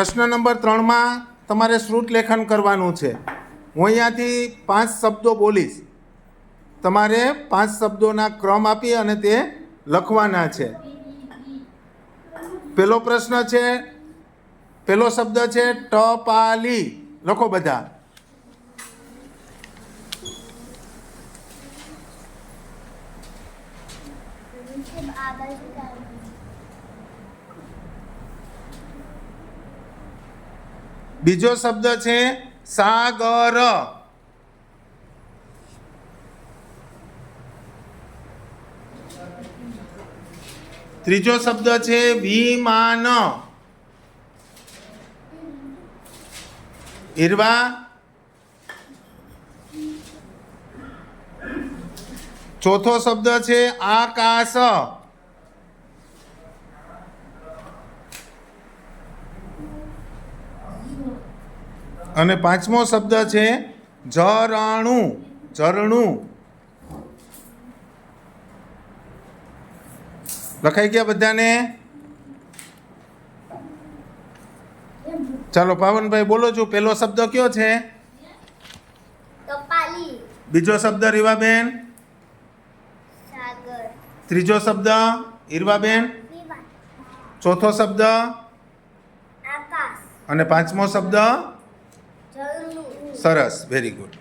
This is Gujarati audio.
પ્રશ્ન નંબર 3 માં તમારે શ્રુત લેખન કરવાનું છે। હું અહીંયાથી 5 શબ્દો બોલીશ, તમારે 5 શબ્દોના ક્રમ આપી અને તે લખવાના છે। પહેલો પ્રશ્ન છે, પહેલો શબ્દ છે ટપાલી। લખો બધા। બીજો શબ્દ છે સાગર। ત્રીજો શબ્દ છે વિમાન। ઈરવા। ચોથો શબ્દ છે આકાશ। અને પાંચમો શબ્દ છે ઝરણું। ઝરણું લખાઈ ગયા બધાને? ચાલો પાવનભાઈ બોલો છો, પહેલો શબ્દ કયો છે? ટપાલી। બીજો શબ્દ રીવાબેન? સાગર। ત્રીજો શબ્દ ઈરવાબેન? વિમાન। ચોથો શબ્દ? આકાશ। અને પાંચમો શબ્દ? ઝરણું। સરસ, વેરી ગુડ।